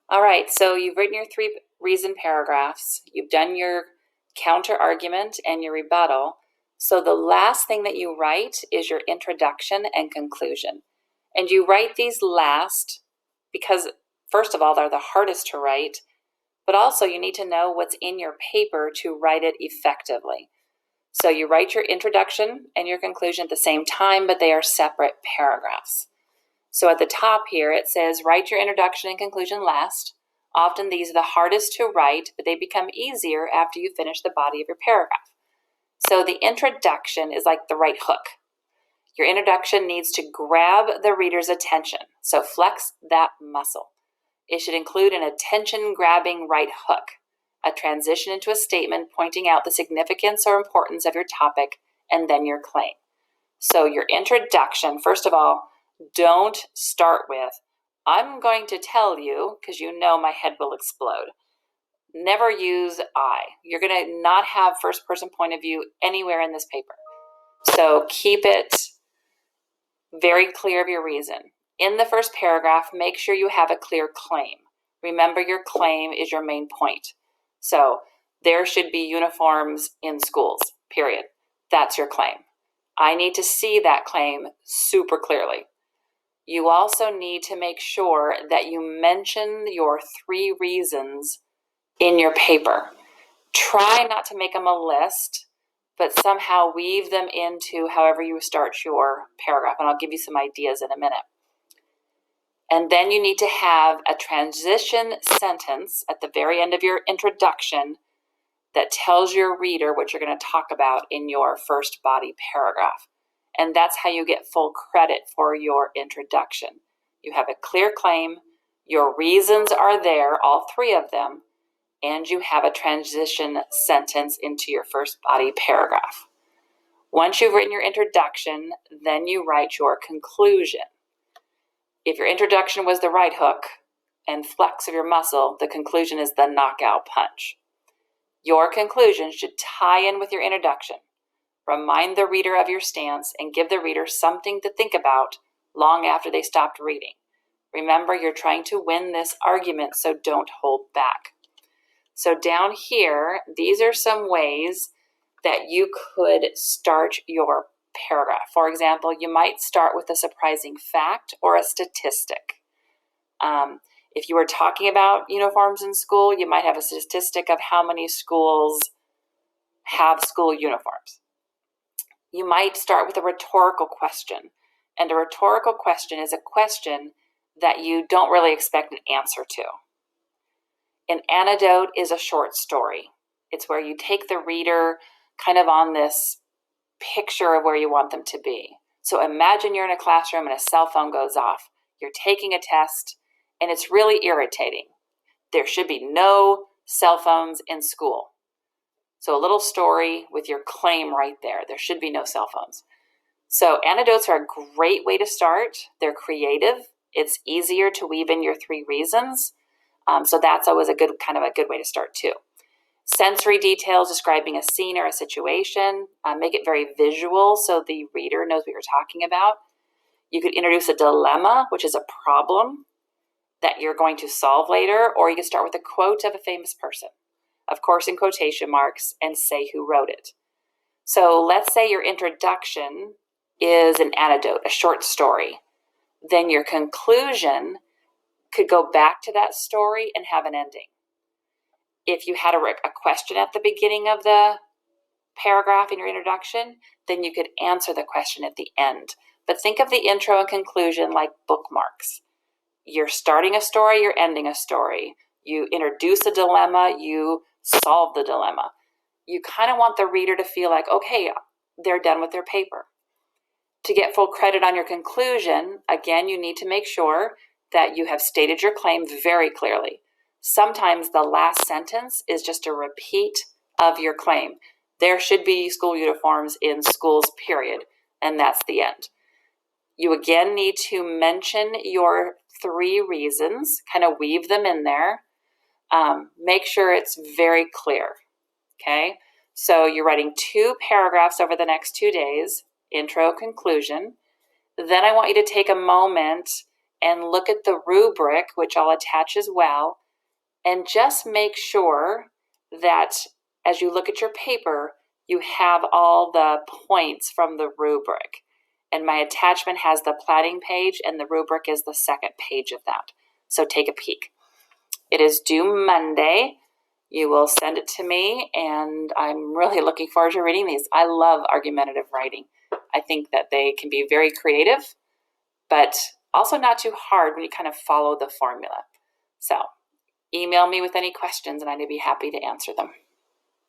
All right, so you've written your 3 reason paragraphs, you've done your counter argument and your rebuttal. So the last thing that you write is your introduction and conclusion. And you write these last because, first of all, they're the hardest to write, but also you need to know what's in your paper to write it effectively. So you write your introduction and your conclusion at the same time, but they are separate paragraphs. So at the top here, it says, write your introduction and conclusion last. Often these are the hardest to write, but they become easier after you finish the body of your paragraph. So the introduction is like the right hook. Your introduction needs to grab the reader's attention, so flex that muscle. It should include an attention-grabbing right hook, a transition into a statement pointing out the significance or importance of your topic, and then your claim. So your introduction, first of all, don't start with, I'm going to tell you, because you know my head will explode. Never use I. You're going to not have first person point of view anywhere in this paper. So keep it very clear of your reason. In the first paragraph, make sure you have a clear claim. Remember, your claim is your main point. So there should be uniforms in schools, period. That's your claim. I need to see that claim super clearly. You also need to make sure that you mention your 3 reasons in your paper. Try not to make them a list, but somehow weave them into however you start your paragraph, and I'll give you some ideas in a minute. And then you need to have a transition sentence at the very end of your introduction that tells your reader what you're going to talk about in your first body paragraph. And that's how you get full credit for your introduction. You have a clear claim, your reasons are there, all 3 of them, and you have a transition sentence into your first body paragraph. Once you've written your introduction, then you write your conclusion. If your introduction was the right hook and flex of your muscle, the conclusion is the knockout punch. Your conclusion should tie in with your introduction. Remind the reader of your stance and give the reader something to think about long after they stopped reading. Remember, you're trying to win this argument, so don't hold back. So down here, these are some ways that you could start your paragraph. For example, you might start with a surprising fact or a statistic. If you were talking about uniforms in school, you might have a statistic of how many schools have school uniforms. You might start with a rhetorical question. And a rhetorical question is a question that you don't really expect an answer to. An anecdote is a short story. It's where you take the reader kind of on this picture of where you want them to be. So imagine you're in a classroom and a cell phone goes off. You're taking a test and it's really irritating. There should be no cell phones in school. So a little story with your claim right there. There should be no cell phones. So anecdotes are a great way to start. They're creative. It's easier to weave in your 3 reasons. So that's always a good way to start too. Sensory details describing a scene or a situation. Make it very visual so the reader knows what you're talking about. You could introduce a dilemma, which is a problem that you're going to solve later, or you could start with a quote of a famous person, of course in quotation marks, and say who wrote it. So let's say your introduction is an anecdote, a short story. Then your conclusion could go back to that story and have an ending. If you had a question at the beginning of the paragraph in your introduction, then you could answer the question at the end. But think of the intro and conclusion like bookmarks. You're starting a story, you're ending a story. You introduce a dilemma, you solve the dilemma. You kind of want the reader to feel like, okay, they're done with their paper. To get full credit on your conclusion, again, you need to make sure that you have stated your claim very clearly. Sometimes the last sentence is just a repeat of your claim. There should be school uniforms in schools, period, and that's the end. You again need to mention your 3 reasons, kind of weave them in there. Make sure it's very clear, okay? So you're writing 2 paragraphs over the next 2 days, intro, conclusion. Then I want you to take a moment and look at the rubric, which I'll attach as well, and just make sure that as you look at your paper, you have all the points from the rubric. And my attachment has the platting page, and the rubric is the second page of that. So take a peek. It is due Monday. You will send it to me, and I'm really looking forward to reading these. I love argumentative writing. I think that they can be very creative, but also not too hard when you kind of follow the formula. So email me with any questions, and I'd be happy to answer them.